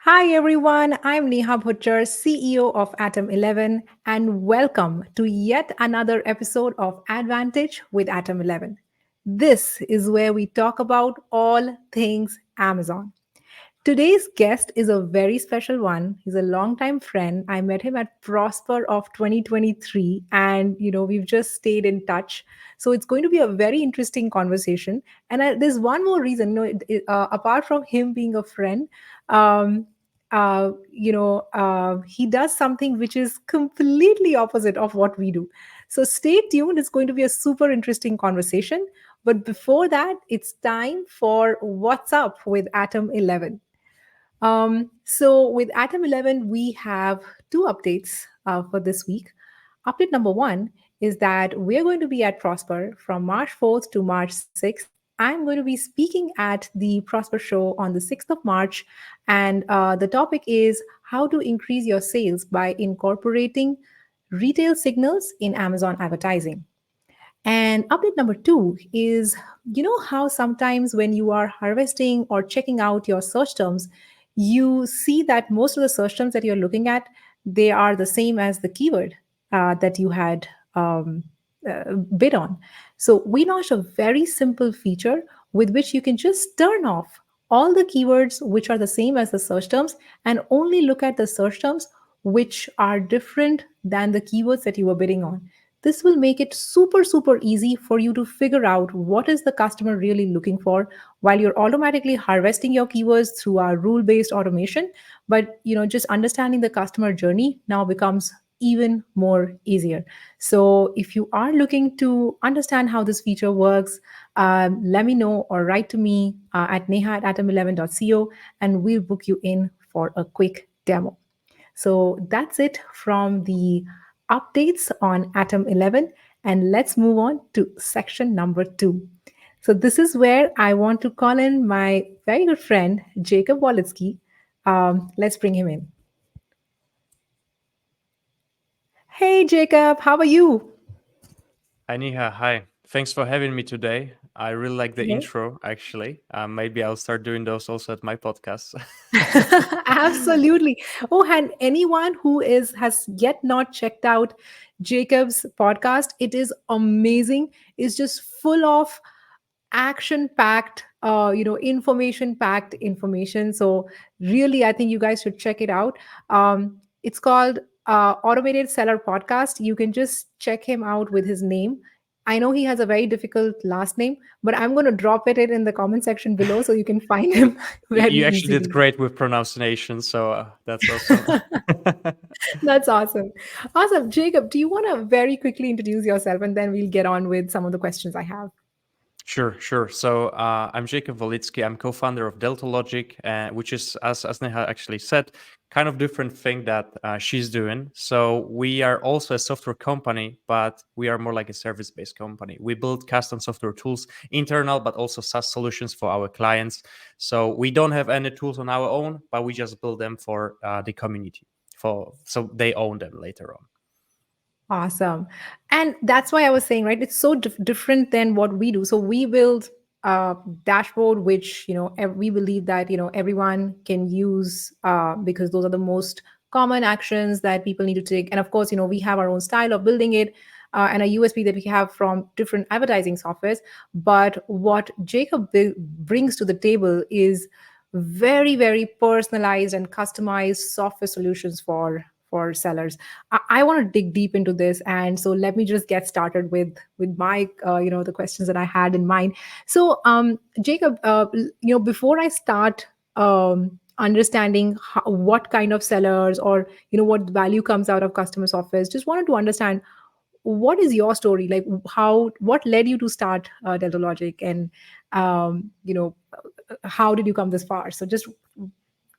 Hi everyone, I'm Neha Bhutcher, CEO of Atom11, and welcome to yet another episode of AdVantage with Atom11. This is where we talk about all things Amazon. Today's guest is a very special one. He's a longtime friend. I met him at Prosper of 2023, and we've just stayed in touch. So it's going to be a very interesting conversation. And there's one more reason. Apart from him being a friend, um, he does something which is completely opposite of what we do. So stay tuned. It's going to be a super interesting conversation. But before that, it's time for What's Up with Atom 11. So with Atom 11, we have two updates for this week. Update number one is that we're going to be at Prosper from March 4th to March 6th. I'm going to be speaking at the Prosper show on the 6th of March. And the topic is how to increase your sales by incorporating retail signals in Amazon advertising. And update number two is how sometimes when you are harvesting or checking out your search terms, you see that most of the search terms that you're looking at, they are the same as the keyword that you had bid on. So we launched a very simple feature with which you can just turn off all the keywords which are the same as the search terms and only look at the search terms which are different than the keywords that you were bidding on. This will make it super, super easy for you to figure out what is the customer really looking for while you're automatically harvesting your keywords through our rule-based automation. But just understanding the customer journey now becomes even more easier. So if you are looking to understand how this feature works, let me know or write to me at neha@atom11.co and we'll book you in for a quick demo. So that's it from the updates on Atom 11. And let's move on to section number two. So this is where I want to call in my very good friend, Jakob Wolitzki. Let's bring him in. Hey, Jacob, how are you? Aniha, hi. Thanks for having me today. I really like the Yeah. intro, actually. Maybe I'll start doing those also at my podcast. Absolutely. Oh, and anyone who has yet not checked out Jacob's podcast, it is amazing. It's just full of action packed information packed information. So really, I think you guys should check it out. It's called Automated Seller Podcast. You can just check him out with his name. I know he has a very difficult last name, but I'm going to drop it in the comment section below so you can find him very You actually did easily. great with pronunciation, so that's awesome. That's awesome. Awesome. Jacob, do you want to very quickly introduce yourself and then we'll get on with some of the questions I have? Sure, sure. So I'm Jakob Wolitzki. I'm co-founder of Delta Logic, which is, as Neha actually said, kind of different thing that she's doing. So we are also a software company, but we are more like a service-based company. We build custom software tools, internal, but also SaaS solutions for our clients. So we don't have any tools on our own, but we just build them for the community, for so they own them later on. Awesome. And that's why I was saying, right? It's so different than what we do. So we build a dashboard, which, we believe that, everyone can use because those are the most common actions that people need to take. And of course, we have our own style of building it and a USP that we have from different advertising softwares. But what Jacob brings to the table is very, very personalized and customized software solutions for sellers. I want to dig deep into this, and so let me just get started with my the questions that I had in mind. So, Jacob, before I start understanding what kind of sellers or what value comes out of customer softwares, just wanted to understand what is your story, like what led you to start Delta Logic, and how did you come this far? So just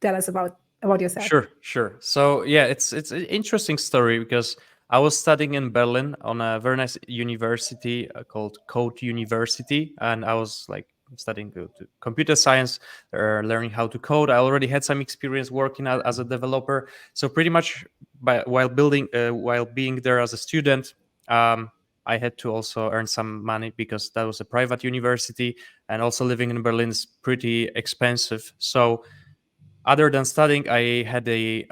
tell us about yourself. Sure. So yeah, it's an interesting story because I was studying in Berlin on a very nice university called Code University, and I was like studying computer science, learning how to code. I already had some experience working as a developer, so pretty much while being there as a student. I had to also earn some money because that was a private university, and also living in Berlin is pretty expensive. So Other than studying, I had a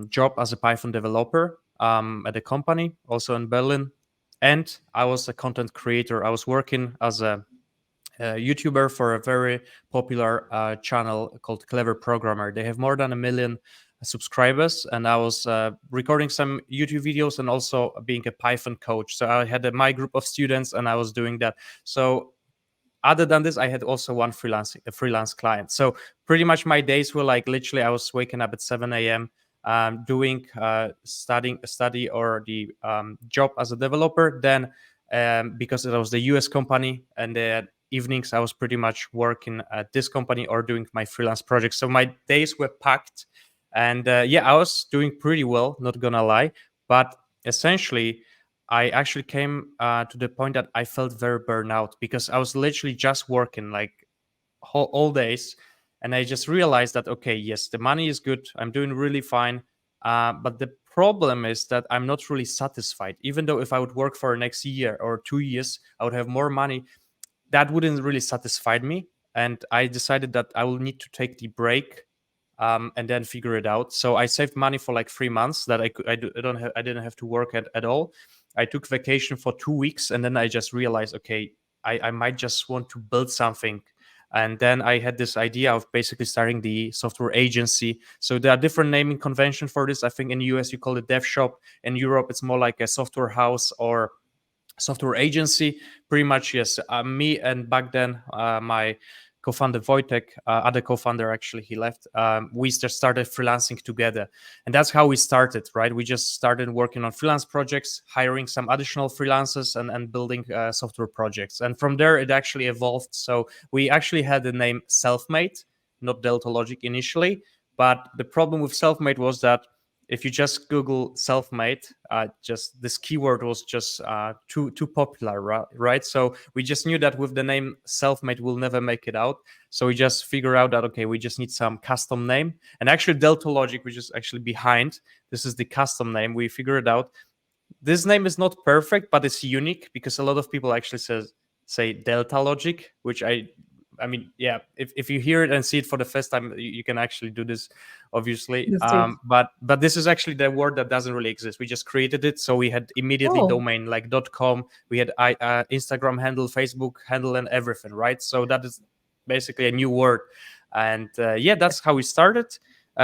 job as a Python developer at a company also in Berlin, and I was a content creator. I was working as a YouTuber for a very popular channel called Clever Programmer. They have more than 1 million subscribers, and I was recording some YouTube videos and also being a Python coach. So I had my group of students, and I was doing that. So other than this, I had also one a freelance client. So pretty much my days were like literally I was waking up at 7 a.m. Doing study or the job as a developer. Then because it was the US company, and the evenings I was pretty much working at this company or doing my freelance projects. So my days were packed, and yeah, I was doing pretty well, not gonna lie. But essentially, I actually came to the point that I felt very burnout because I was literally just working like all days, and I just realized that okay, yes, the money is good, I'm doing really fine, but the problem is that I'm not really satisfied. Even though if I would work for next year or 2 years, I would have more money. That wouldn't really satisfy me, and I decided that I will need to take the break and then figure it out. So I saved money for like 3 months that I didn't have to work at all. I took vacation for 2 weeks, and then I just realized, okay, I might just want to build something. And then I had this idea of basically starting the software agency. So there are different naming conventions for this. I think in the US you call it dev shop. In Europe it's more like a software house or software agency. Pretty much, yes. Me and back then my co-founder Wojtek, other co-founder actually, he left. We just started freelancing together, and that's how we started. Right, we just started working on freelance projects, hiring some additional freelancers, and building software projects. And from there, it actually evolved. So we actually had the name Selfmade, not Delta Logic initially. But the problem with Selfmade was that if you just Google self-made, just this keyword was just too popular, right? So we just knew that with the name self-made, we'll never make it out. So we just figure out that okay, we just need some custom name. And actually, Delta Logic, which is actually behind, this is the custom name. We figured it out. This name is not perfect, but it's unique because a lot of people actually say Delta Logic, which I mean, yeah, if you hear it and see it for the first time, you can actually do this, obviously. These days. But this is actually the word that doesn't really exist. We just created it, so we had immediately Oh, domain like .com. We had Instagram handle, Facebook handle, and everything, right? So that is basically a new word, and yeah, that's how we started.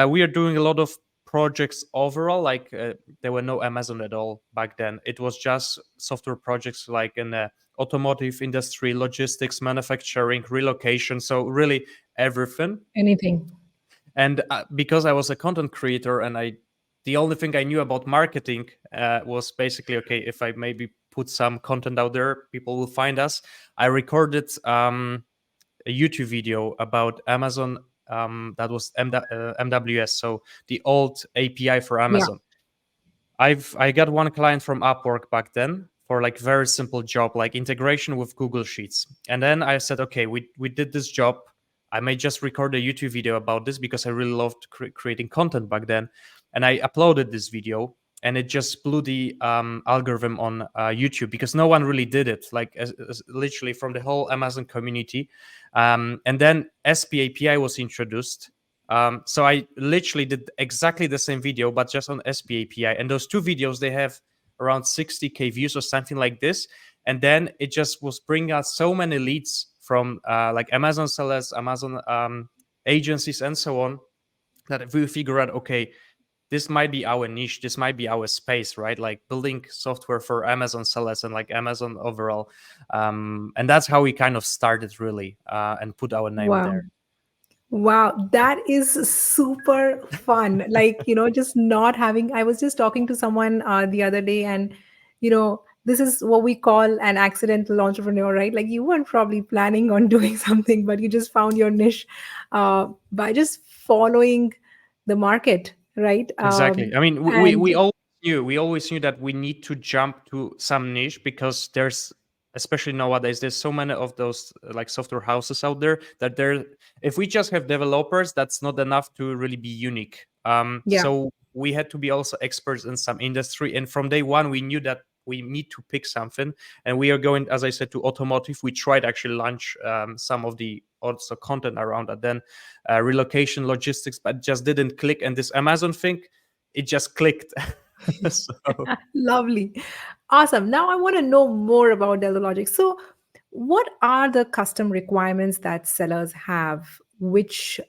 We are doing a lot of projects overall. Like there were no Amazon at all back then. It was just software projects like in the automotive industry, logistics, manufacturing, relocation. So really everything. anything. And because I was a content creator, and the only thing I knew about marketing was basically okay, if I maybe put some content out there, people will find us. I recorded a YouTube video about Amazon. That was MWS, so the old API for Yeah. Amazon. I got one client from Upwork back then for like very simple job like integration with Google Sheets. And then I said, okay, we did this job. I may just record a YouTube video about this because I really loved creating content back then. And I uploaded this video, and it just blew the algorithm on YouTube because no one really did it, like literally from the whole Amazon community. And then SP API was introduced, so I literally did exactly the same video, but just on SP API. And those two videos, they have around 60K views or something like this. And then it just was bringing us so many leads from like Amazon sellers, Amazon agencies, and so on, that if we figure out, okay, this might be our niche, this might be our space, right? Like building software for Amazon sellers and like Amazon overall. And that's how we kind of started really and put our name Wow. there. Wow, that is super fun. Like, just not having, I was just talking to someone the other day, and, this is what we call an accidental entrepreneur, right? Like, you weren't probably planning on doing something, but you just found your niche by just following the market, right? Exactly. I mean, And we always knew that we need to jump to some niche because there's, especially nowadays, there's so many of those like software houses out there that there. If we just have developers, that's not enough to really be unique. yeah, So we had to be also experts in some industry, and from day one, we knew that we need to pick something, and we are going, as I said, to automotive. We tried actually launch some of the also content around that, then relocation logistics, but just didn't click. And this Amazon thing, it just clicked. So Lovely. Awesome. Now I want to know more about Delta Logic. So, what are the custom requirements that sellers have, which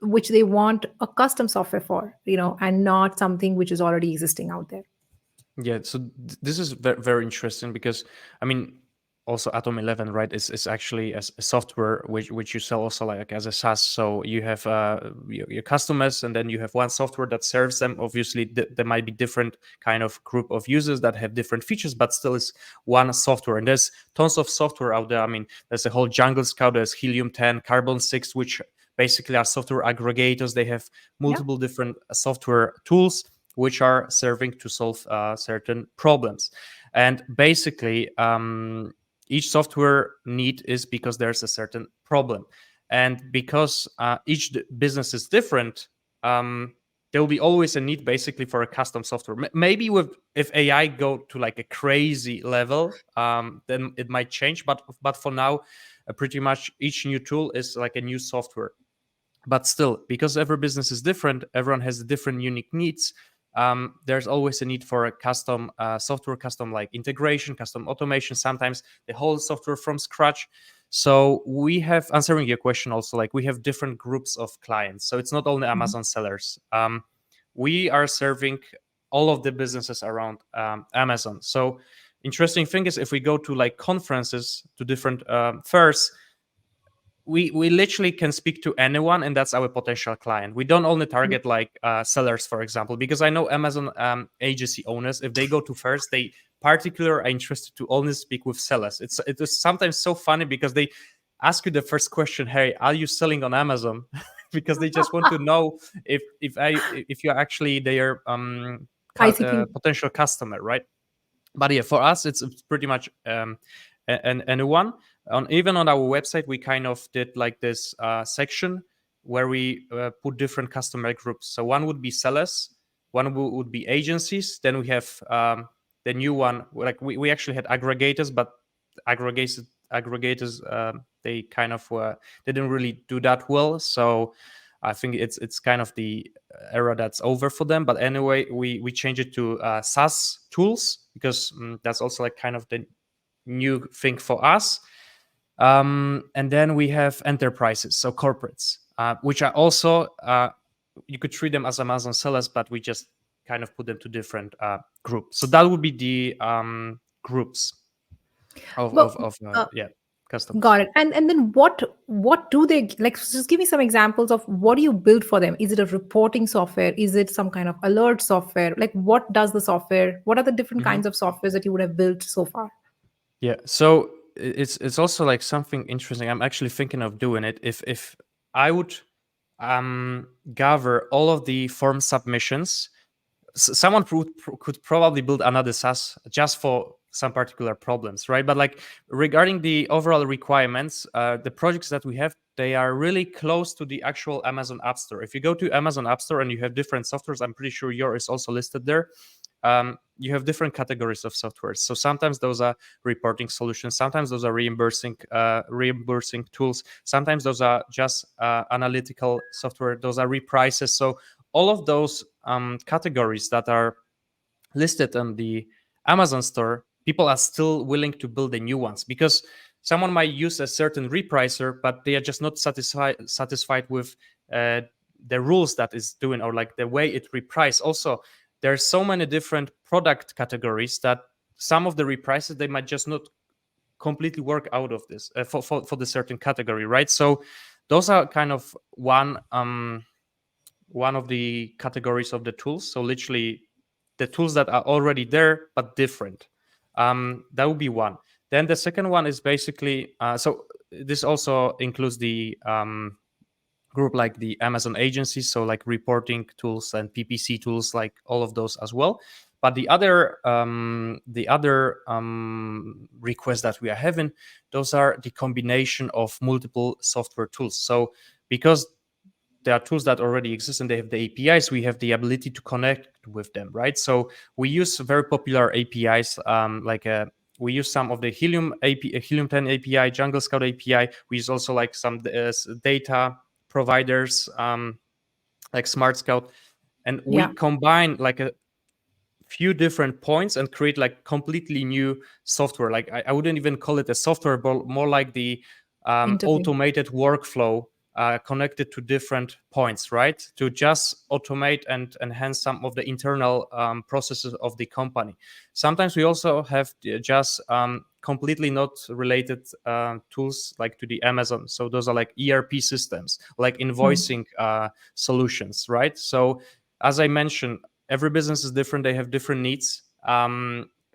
which they want a custom software for, and not something which is already existing out there? yeah, so this is very interesting because I mean, also Atom11, right, is actually a software which you sell also like as a SaaS. So you have your customers, and then you have one software that serves them. Obviously, there might be different kind of group of users that have different features, but still is one software. And there's tons of software out there. I mean, there's a whole Jungle Scout, there's Helium 10, Carbon 6, which basically are software aggregators. They have Yeah. multiple different software tools which are serving to solve certain problems. And basically, each software need is because there's a certain problem. And because each business is different, there will be always a need basically for a custom software. Maybe if AI go to like a crazy level, then it might change. But for now, pretty much each new tool is like a new software. But still, because every business is different, everyone has different unique needs. There's always a need for a custom software, custom like integration, custom automation, sometimes the whole software from scratch. So we have, answering your question also, like we have different groups of clients. So it's not only Mhm. Amazon sellers. We are serving all of the businesses around Amazon. So interesting thing is if we go to like conferences, to different fairs, we literally can speak to anyone, and that's our potential client. We don't only Yeah. target like sellers, for example, because I know Amazon agency owners, if they go to first, they particularly are interested to only speak with sellers. It is sometimes so funny because they ask you the first question, hey, are you selling on Amazon? Because they just want to know if you're actually their ICP. potential customer, right? But yeah, for us, it's pretty much anyone. Even on our website, we kind of did like this section where we put different customer groups. So one would be sellers, one would be agencies. Then we have the new one. Like we actually had aggregators, but aggregators they kind of they didn't really do that well. So I think it's kind of the era that's over for them. But anyway, we change it to SaaS tools because that's also like kind of the new thing for us. And then we have enterprises, so corporates, which are also you could treat them as Amazon sellers, but we just kind of put them to different groups. So that would be the groups But of uh, yeah, customers. got it. And then what do they like? Just give me some examples of what do you build for them? Is it a reporting software? Is it some kind of alert software? Like what does the software? What are the different Mhm. kinds of softwares that you would have built so far? Yeah, so it's also like something interesting. I'm actually thinking of doing it. If I would gather all of the form submissions, someone could probably build another SaaS just for some particular problems, right? But like regarding the overall requirements, the projects that we have, they are really close to the actual Amazon App Store. If you go to Amazon App Store and you have different softwares, I'm pretty sure yours is also listed there. You have different categories of software. So sometimes those are reporting solutions, sometimes those are reimbursing tools, sometimes those are just analytical software, those are reprices. So all of those categories that are listed on the Amazon store, people are still willing to build the new ones because someone might use a certain repricer, but they are just not satisfied with uh, the rules that is doing or like the way it reprice. Also, there are so many different product categories that some of the reprices they might just not completely work out of this for the certain category, right? So those are kind of one of the categories of the tools. So literally the tools that are already there but different. That would be one. Then the second one is basically so this also includes the group like the Amazon agencies, so like reporting tools and PPC tools, like all of those as well. But the other requests that we are having, those are the combination of multiple software tools. So because there are tools that already exist and they have the APIs. We have the ability to connect with them, right? So we use very popular APIs, we use some of the Helium API, Helium 10 API, Jungle Scout API. We use also like some data providers, like Smart Scout, and we Yeah. combine like a few different points and create like completely new software. Like I wouldn't even call it a software, but more like the Interface. automated workflow connected to different points, right? To just automate and enhance some of the internal processes of the company. Sometimes we also have just completely not related tools like to the Amazon. So those are like ERP systems, like Hmm. invoicing solutions, right? So as I mentioned, every business is different. They have different needs.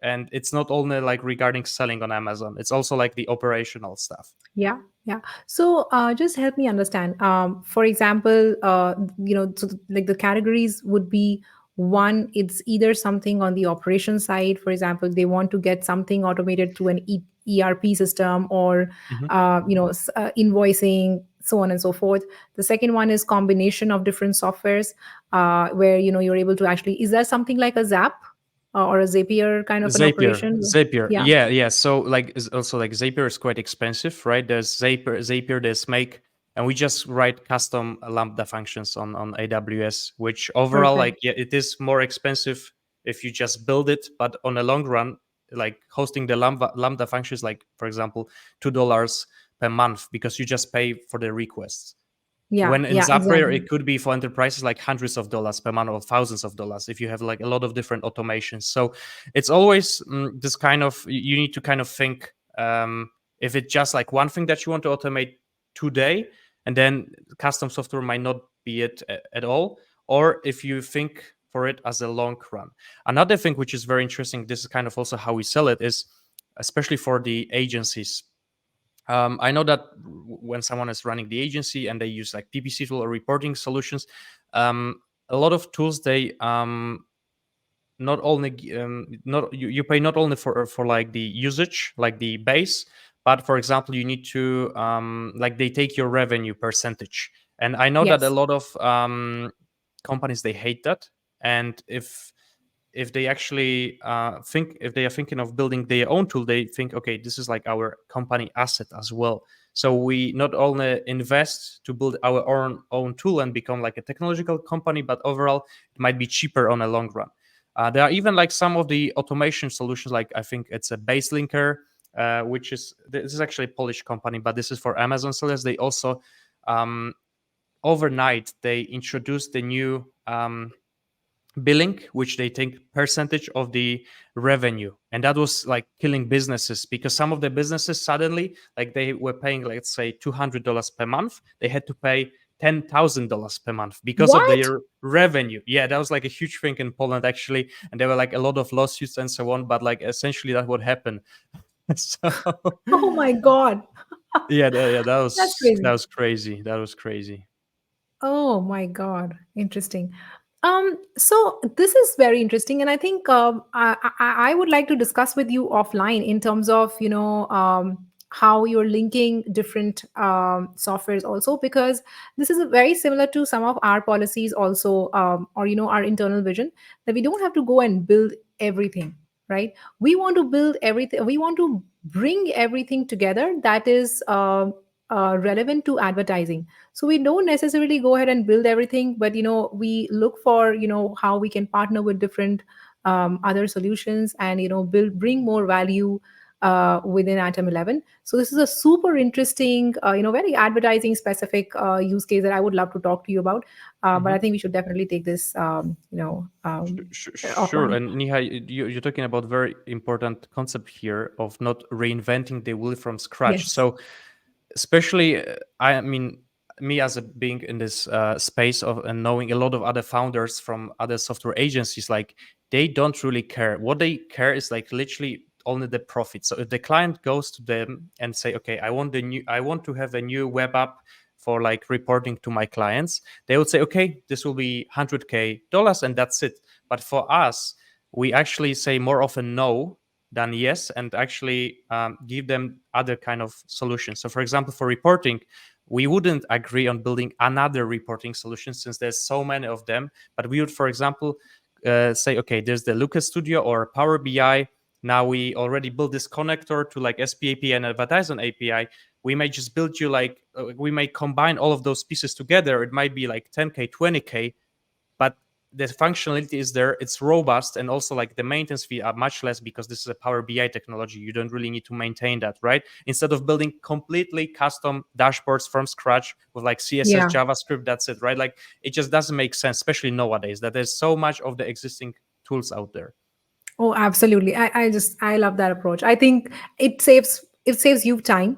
And it's not only like regarding selling on Amazon, it's also like the operational stuff. Yeah, yeah. So, just help me understand. For example, like the categories would be one, it's either something on the operation side. For example, they want to get something automated through an ERP system, or, Mhm. invoicing, so on and so forth. The second one is combination of different softwares, where, you're able to actually, is there something like a Zap, or a Zapier kind of an operation? Yeah. Yeah, yeah. So like also like Zapier is quite expensive, right? There's Zapier, there's Make, and we just write custom Lambda functions on AWS, which overall, Perfect. like, yeah, it is more expensive if you just build it, but on the long run, like hosting the Lambda functions, like for example, $2 per month because you just pay for the requests. Yeah, When in yeah, Zapier, exactly. it could be for enterprises like hundreds of dollars per month or thousands of dollars if you have like a lot of different automations. So it's always this kind of, you need to kind of think, if it's just like one thing that you want to automate today, and then custom software might not be it at all, or if you think for it as a long run. Another thing which is very interesting, this is kind of also how we sell it, is especially for the agencies. I know that when someone is running the agency and they use like PPC tool or reporting solutions, a lot of tools they not only not you pay not only for like the usage, like the base, but for example, you need to like they take your revenue percentage. And I know that a Yes. lot of companies they hate that. And if they actually think, if they are thinking of building their own tool, they think, okay, this is like our company asset as well. So we not only invest to build our own tool and become like a technological company, but overall it might be cheaper on a long run. There are even like some of the automation solutions, like I think it's a base linker, which is, this is actually a Polish company, but this is for Amazon sellers. They also um, overnight they introduced the new billing, which they take percentage of the revenue, and that was like killing businesses, because some of the businesses suddenly, like they were paying, let's say, $200 per month, they had to pay $10,000 per month because of What? their revenue. Yeah, that was like a huge thing in Poland actually, and there were like a lot of lawsuits and so on, but like essentially that would happen. So Oh my God. yeah, yeah, that That's was crazy. crazy. That was crazy. Oh my God. Interesting. So this is very interesting, and I think I would like to discuss with you offline in terms of, how you're linking different softwares also, because this is very similar to some of our policies also, or our internal vision, that we don't have to go and build everything, right? We want to build everything. We want to bring everything together that is relevant to advertising. So we don't necessarily go ahead and build everything, but we look for how we can partner with different other solutions, and bring more value within Atom 11. So this is a super interesting, very advertising specific use case that I would love to talk to you about. But I Mhm. think we should definitely take this Sure. offline. And Nihai, you're talking about very important concept here of not reinventing the wheel from scratch. Yes. So especially, I mean, me as a being in this space of and knowing a lot of other founders from other software agencies, like they don't really care. What they care is like literally only the profit. So if the client goes to them and say, okay, I want to have a new web app for like reporting to my clients, they would say, okay, this will be $100K and that's it. But for us, we actually say more often no than yes, and actually give them other kind of solutions. So for example, for reporting, we wouldn't agree on building another reporting solution since there's so many of them. But we would, for example, say, okay, there's the Lucas Studio or Power BI. Now we already built this connector to like SPAP and Advertisement API. We may just build you like we may combine all of those pieces together. It might be like 10K, 20K, but the functionality is there, it's robust, and also like the maintenance fee are much less because this is a Power BI technology. You don't really need to maintain that, right? Instead of building completely custom dashboards from scratch with like CSS, Yeah. JavaScript, that's it, right? Like it just doesn't make sense, especially nowadays that there's so much of the existing tools out there. Oh, absolutely. I love that approach. I think it saves you time.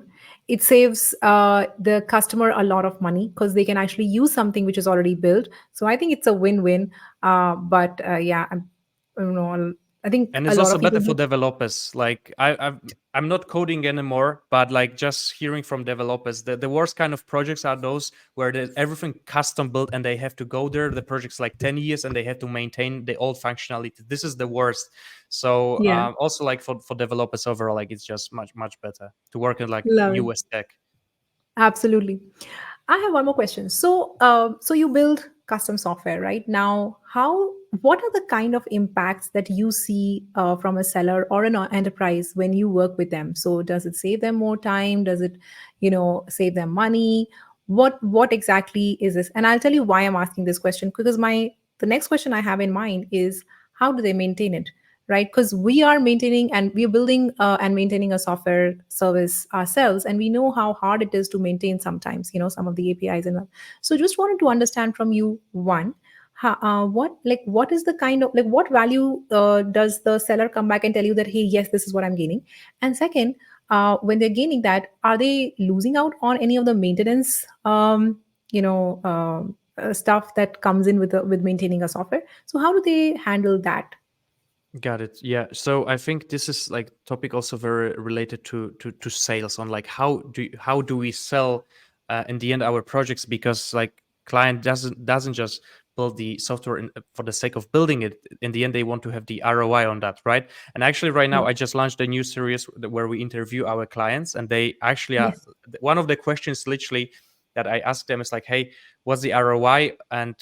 It saves the customer a lot of money because they can actually use something which is already built. So I think it's a win-win. But yeah, I don't know. I think And a it's lot also of people better for do. developers. Like I'm not coding anymore, but like just hearing from developers, the worst kind of projects are those where there's everything custom built and they have to go there. The project's like 10 years and they have to maintain the old functionality. This is the worst. So Yeah, also like for developers overall, like it's just much better to work in like love it. US tech. Absolutely. I have one more question. So you build custom software, right? Now, what are the kind of impacts that you see from a seller or an enterprise when you work with them? So, does it save them more time? Does it, save them money? What exactly is this? And I'll tell you why I'm asking this question because the next question I have in mind is how do they maintain it? Right, because we are maintaining and we are building and maintaining a software service ourselves, and we know how hard it is to maintain sometimes, some of the APIs and all. So just wanted to understand from you, one, what is the kind of, like, what value does the seller come back and tell you that, hey, yes, this is what I'm gaining? And second, when they're gaining that, are they losing out on any of the maintenance stuff that comes in with maintaining a software? So how do they handle that? Got it. Yeah. So I think this is like topic also very related to sales on like how do we sell in the end our projects, because like client doesn't just build the software for the sake of building it. In the end, they want to have the ROI on that, right? And actually, right now, Yeah. I just launched a new series where we interview our clients, and they actually are Yes. one of the questions literally that I ask them is like, hey, what's the ROI and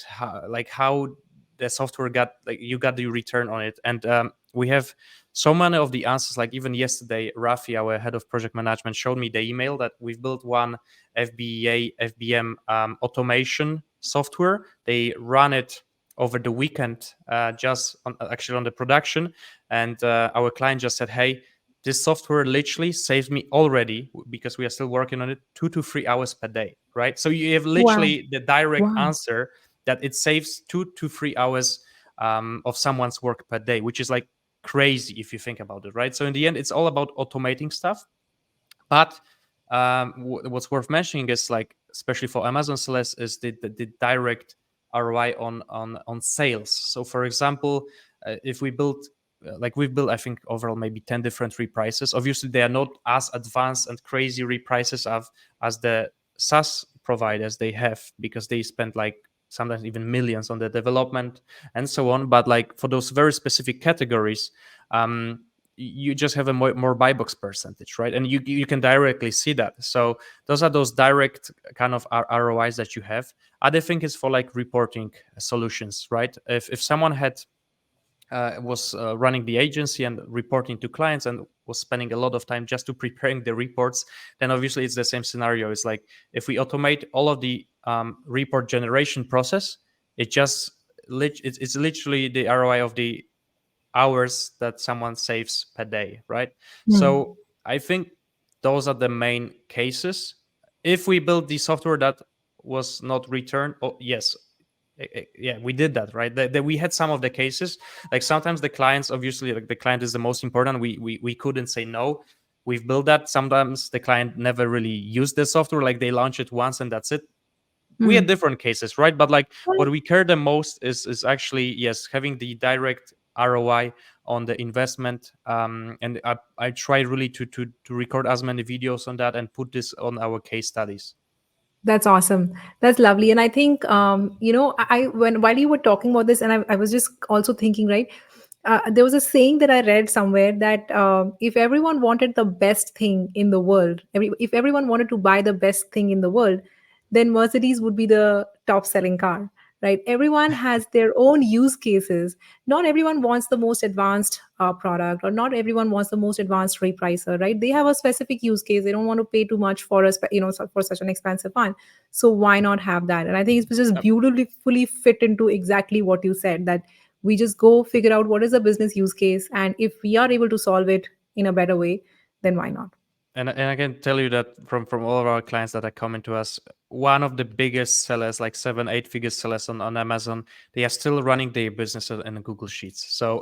how the software got like you got the return on it. And we have so many of the answers. Like even yesterday, Rafi, our head of project management, showed me the email that we've built one FBM automation software. They run it over the weekend, just actually on the production, and our client just said, hey, this software literally saves me already, because we are still working on it, 2 to 3 hours per day, right? So you have Wow. literally the direct Wow. answer that it saves 2 to 3 hours of someone's work per day, which is like crazy if you think about it, right? So in the end, it's all about automating stuff. But what's worth mentioning is like, especially for Amazon sellers, is the direct ROI on sales. So for example, if we build like we've built, I think overall maybe 10 different reprices. Obviously, they are not as advanced and crazy reprices as the SaaS providers they have, because they spend like sometimes even millions on the development and so on. But like for those very specific categories, you just have a more buy box percentage, right? And you can directly see that. So those are those direct kind of ROIs that you have. Other thing is for like reporting solutions, right? If someone had was running the agency and reporting to clients and was spending a lot of time just to preparing the reports, then obviously it's the same scenario. It's like if we automate all of the report generation process, it just it's literally the ROI of the hours that someone saves per day, right? Hmm. So I think those are the main cases. If we build the software that was not returned, oh yes, yeah, we did that, right? We had some of the cases. Like sometimes the clients, obviously, like the client is the most important. We couldn't say no. We've built that. Sometimes the client never really used the software, like they launch it once and that's it. We had Hmm. different cases, right? But like Well, what we care the most is actually, yes, having the direct ROI on the investment. And I try really to record as many videos on that and put this on our case studies. that's awesome. That's lovely. And I think, when while you were talking about this, and I was just also thinking, right? There was a saying that I read somewhere that if everyone wanted the best thing in the world, if everyone wanted to buy the best thing in the world, then Mercedes would be the top selling car, right? Everyone has their own use cases. Not everyone wants the most advanced product, or not everyone wants the most advanced repricer, right? They have a specific use case. They don't want to pay too much for for such an expensive one. So why not have that? And I think it's just beautifully fit into exactly what you said, that we just go figure out what is the business use case, and if we are able to solve it in a better way, then why not? And I can tell you that from all of our clients that are coming to us, one of the biggest sellers, like 7 8 figure sellers on Amazon, they are still running their business in Google Sheets. So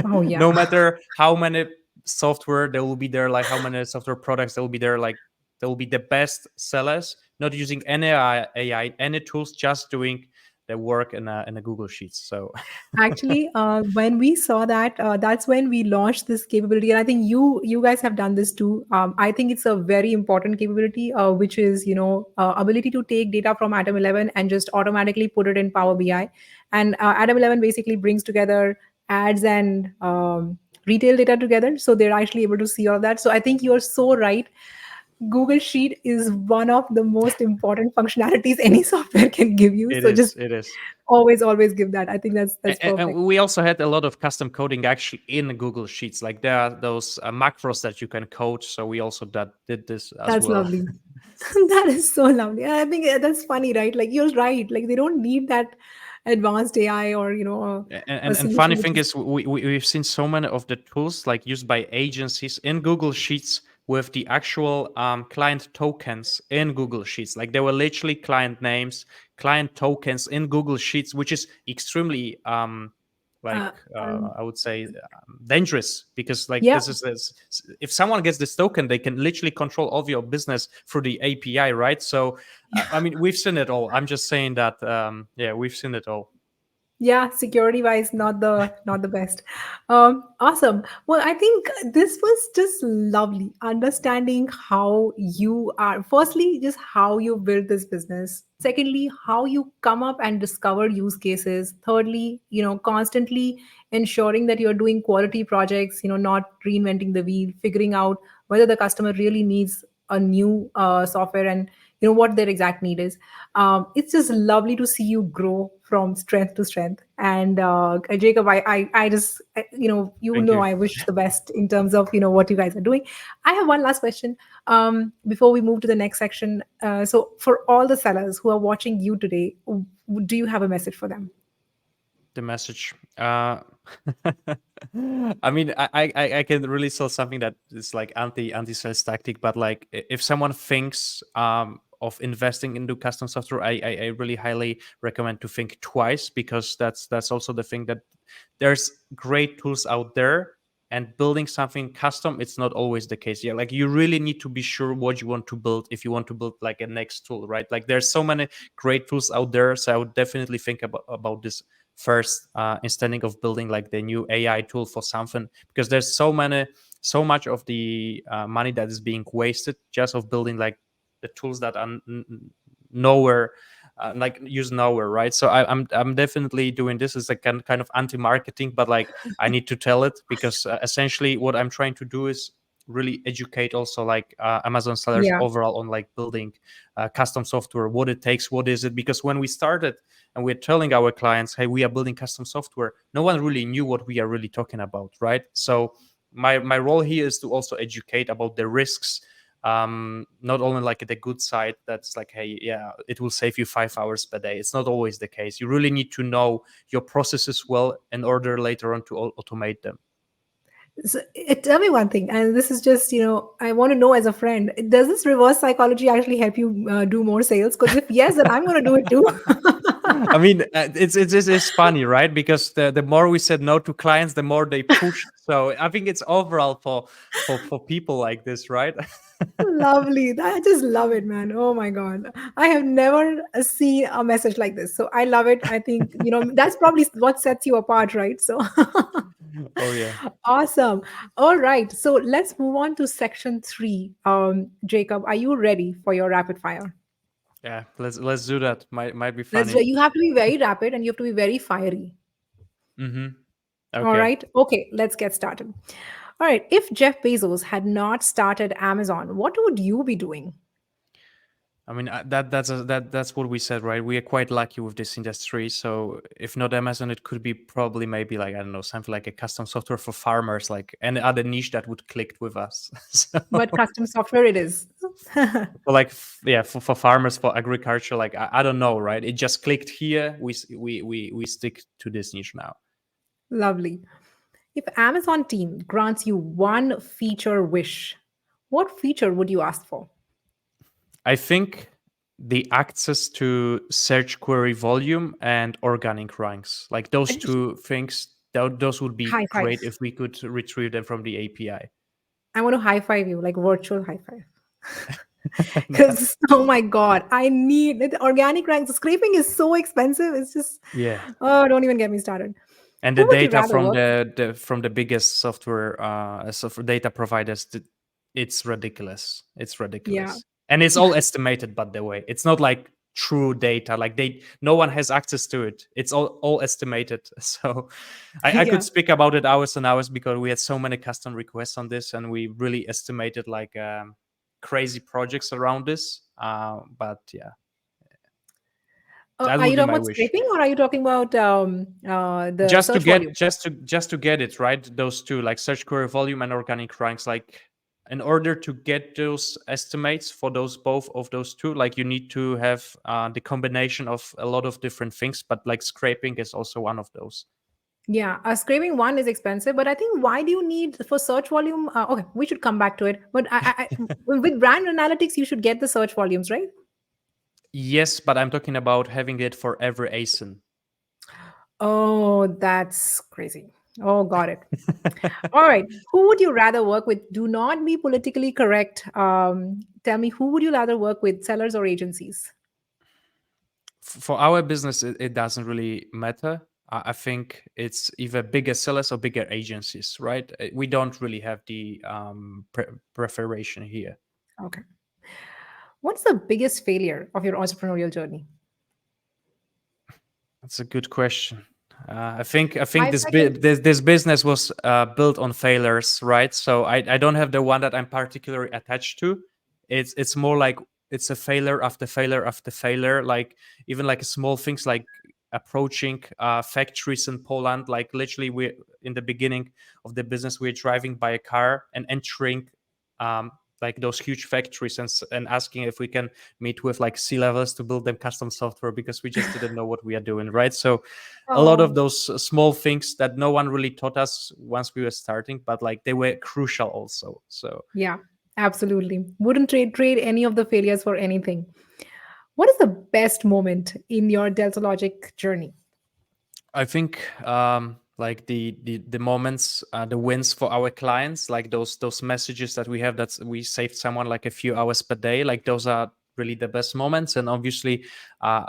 Oh yeah. no matter how many software there will be there, like how many software products there will be there, like there will be the best sellers not using any AI, any tools, just doing the work in a Google Sheets. So Actually, when we saw that, that's when we launched this capability, and I think you guys have done this too. I think it's a very important capability, which is ability to take data from Atom11 and just automatically put it in Power BI. And Atom11 basically brings together ads and retail data together, so they're actually able to see all of that. So I think you're so right. Google Sheet is one of the most important functionalities any software can give you. it So is, just it is. always give that. I think that's And perfect. we also had a lot of custom coding actually in Google Sheets. Like there are those macros that you can code. So we also did this as That's well. lovely. That is so lovely. I think that's funny, right? Like you're right. Like they don't need that advanced AI or a And solution funny which thing is is, we've seen so many of the tools like used by agencies in Google Sheets with the actual client tokens in Google Sheets. Like there were literally client names, client tokens in Google Sheets, which is extremely uh, um, I would say dangerous, because like yeah. this, if someone gets this token, they can literally control all of your business through the API, right? So I mean, we've seen it all. I'm just saying that yeah, we've seen it all. Yeah, security wise, not the best. Awesome. Well, I think this was just lovely understanding how you are, firstly, just how you build this business, secondly, how you come up and discover use cases, thirdly, constantly ensuring that you're doing quality projects, not reinventing the wheel, figuring out whether the customer really needs a new software, and what their exact need is. It's just lovely to see you grow from strength to strength. And Jacob, I just, Thank you. I wish the best in terms of what you guys are doing. I have one last question before we move to the next section. So, for all the sellers who are watching you today, do you have a message for them? The message. I mean, I can really sell something that is like anti sales tactic, but like if someone thinks of investing into custom software, I really highly recommend to think twice, because that's also the thing that there's great tools out there, and building something custom, it's not always the case. Yeah, like you really need to be sure what you want to build if you want to build like a next tool, right? Like there's so many great tools out there, so I would definitely think about this first, instead of building like the new AI tool for something, because there's so much of the money that is being wasted just of building like the tools that are nowhere, like used nowhere, right? So I'm definitely doing this as a kind of anti-marketing, but like I need to tell it, because essentially what I'm trying to do is really educate also like Amazon sellers Yeah. overall on like building custom software, what it takes, what is it, because when we started and we're telling our clients, hey, we are building custom software, no one really knew what we are really talking about, right? So my role here is to also educate about the risks, not only like the good side, that's like, hey, yeah, it will save you 5 hours per day. It's not always the case. You really need to know your processes well in order later on to automate them. So, tell me one thing, and this is just, I want to know as a friend, does this reverse psychology actually help you do more sales? Because if yes, then I'm going to do it too. I mean, it's funny, right? Because the more we said no to clients, the more they pushed. So I think it's overall for people like this, right? Lovely. I just love it, man. Oh my God. I have never seen a message like this. So I love it. I think, that's probably what sets you apart, right? So Oh yeah, awesome. All right. So let's move on to section three. Jacob, are you ready for your rapid fire? yeah. Let's do that. Might be funny. You have to be very rapid and you have to be very fiery. Mm-hmm. All Okay. right. Okay. Let's get started. All right. If Jeff Bezos had not started Amazon, what would you be doing? I mean, that's what we said, right? We are quite lucky with this industry. So if not Amazon, it could be probably maybe like, I don't know, something like a custom software for farmers, like any other niche that would click with us. So But custom software it is. like yeah, for farmers, for agriculture, like I don't know, right? It just clicked here. We stick to this niche now. Lovely. If Amazon team grants you one feature wish, what feature would you ask for? I think the access to search query volume and organic ranks, like I those just two things, those would be high five. great if we could retrieve them from the API. I want to high five you, like virtual high five. Because oh my god, I need the organic ranks. Scraping is so expensive. It's just Yeah, oh, don't even get me started. and the Who would you data rather from work? the biggest software data providers, it's ridiculous. It's Yeah, ridiculous, and it's all estimated. By the way, it's not like true data. Like no one has access to it. It's all estimated. So I could yeah. speak about it hours and hours because we had so many custom requests on this, and we really estimated like crazy projects around this. But yeah, that Are would you be talking my about wish. scraping or are you talking about the Just to search get volume? just to get it right, those two, like search query volume and organic ranks, like in order to get those estimates for those both of those two, like you need to have the combination of a lot of different things, but like scraping is also one of those. Yeah, scraping one is expensive, but I think why do you need for search volume? Okay, we should come back to it. But with brand analytics, you should get the search volumes, right? Yes, but I'm talking about having it for every ASIN. Oh, that's crazy. Oh, got it. All right. Who would you rather work with? Do not be politically correct. Tell me, who would you rather work with, sellers or agencies? For our business, it doesn't really matter. I think it's either bigger sellers or bigger agencies, right? We don't really have the preferation here. Okay. What's the biggest failure of your entrepreneurial journey? That's a good question. I think 5 seconds. this business was built on failures, right? So I don't have the one that I'm particularly attached to. It's more like it's a failure after failure after failure. Like even like small things like approaching factories in Poland. Like literally, we in the beginning of the business, we're driving by a car and entering um, like those huge factories and asking if we can meet with like C levels to build them custom software because we just didn't know what we are doing, right? So a lot of Oh, those small things that no one really taught us once we were starting, but like they were crucial also. So yeah, absolutely. Wouldn't trade any of the failures for anything. What is the best moment in your Delta Logic journey? I think like the moments, the wins for our clients, like those messages that we have that we saved someone like a few hours per day, like those are really the best moments. And obviously,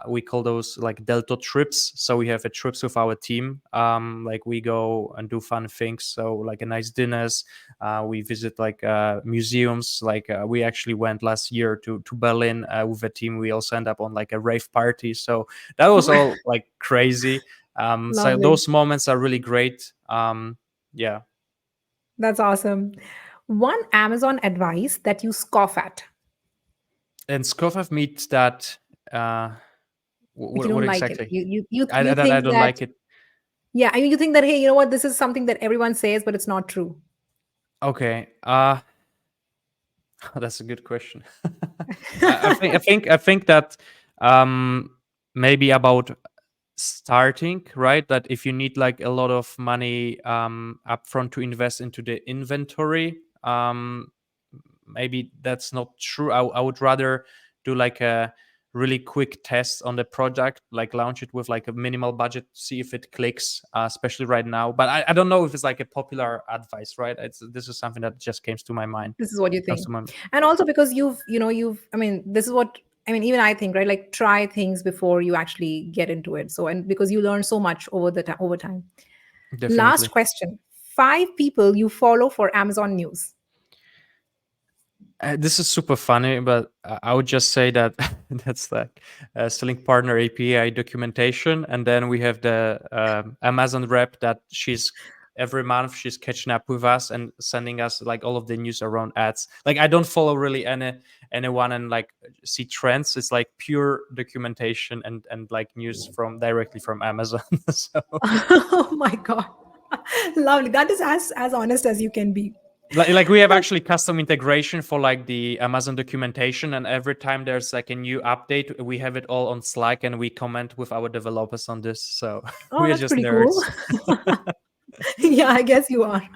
we call those like Delta trips. So we have a trips with our team. Like we go and do fun things. So like a nice dinners. We visit like museums. Like we actually went last year to Berlin with a team. We also end up on like a rave party. So that was all like crazy. So Lovely. those moments are really great. Yeah. That's awesome. One Amazon advice that you scoff at And Skofov meets that. Uh, if you what don't like it. exactly? You That I think don't that like it. yeah, I mean you think that hey, you know what, this is something that everyone says, but it's not true. Okay. That's a good question. I think that um, maybe about starting, right, that if you need like a lot of money upfront to invest into the inventory, maybe that's not true. I would rather do like a really quick test on the product, like launch it with like a minimal budget, see if it clicks, especially right now. But I don't know if it's like a popular advice, right? This is something that just came to my mind. This is what you Comes think. to my And also because you've I mean, this is what I mean, even I think, right? Like try things before you actually get into it. So and because you learn so much over time. Last definitely. question. 5 people you follow for Amazon news. This is super funny, but I would just say that that's like selling partner API documentation, and then we have the Amazon rep that she's every month she's catching up with us and sending us like all of the news around ads. Like I don't follow really anyone and like see trends. It's like pure documentation and like news from directly from Amazon. So Oh my God. Lovely. That is as honest as you can be. like we have actually custom integration for like the Amazon documentation, and every time there's like a new update, we have it all on Slack and we comment with our developers on this. So Oh, we are that's just pretty cool. nerds. Yeah, I guess you are.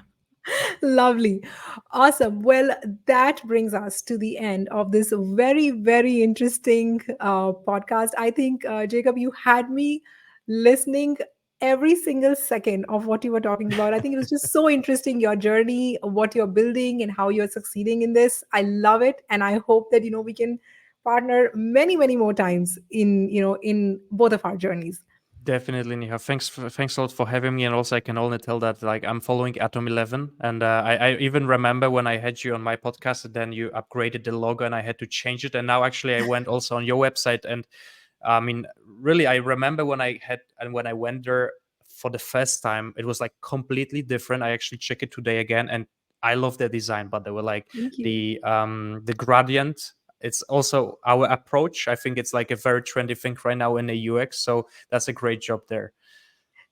Lovely. Awesome. Well, that brings us to the end of this very, very interesting podcast. I think, Jacob, you had me listening every single second of what you were talking about. I think it was just so interesting, your journey, what you're building, and how you're succeeding in this. I love it. And I hope that, we can partner many, many more times in both of our journeys. Definitely, Niha. Thanks a lot for having me. And also, I can only tell that like I'm following Atom11, and I even remember when I had you on my podcast, and then you upgraded the logo, and I had to change it. And now, actually, I went also on your website, and I mean, really, I remember when I went there for the first time, it was like completely different. I actually check it today again, and I love the design, but they were like Thank you. the gradient. It's also our approach. I think it's like a very trendy thing right now in the UX. So that's a great job there.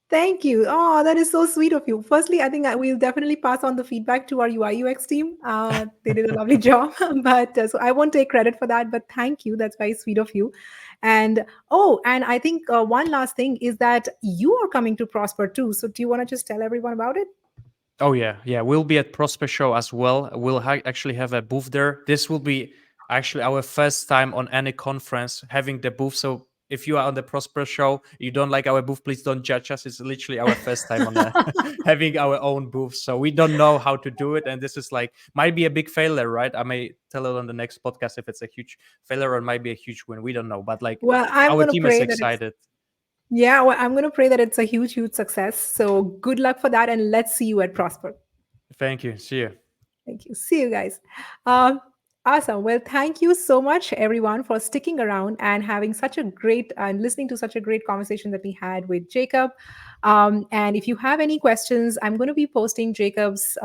Thank you. Oh, that is so sweet of you. Firstly, I think I will definitely pass on the feedback to our UI UX team. They did a lovely job, but so I won't take credit for that. But thank you. That's very sweet of you. And and I think one last thing is that you are coming to Prosper too. So do you want to just tell everyone about it? Oh yeah. We'll be at Prosper Show as well. We'll actually have a booth there. This will be actually our first time on any conference having the booth. So if you are on the Prosper Show, you don't like our booth, please don't judge us. It's literally our first time on having our own booth. So we don't know how to do it, and this is like might be a big failure, right? I may tell it on the next podcast if it's a huge failure or it might be a huge win. We don't know, but like Well, I'm our going to team is pray that it's excited. yeah. Well, I'm going to pray that it's a huge, huge success. So good luck for that, and let's see you at Prosper. Thank you. See you. Thank you. See you guys. Um, awesome. Well, thank you so much, everyone, for sticking around and having such a great and listening to such a great conversation that we had with Jacob. And if you have any questions, I'm going to be posting Jacob's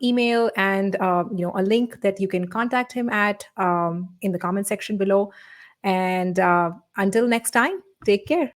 email and a link that you can contact him at in the comment section below. And until next time, take care.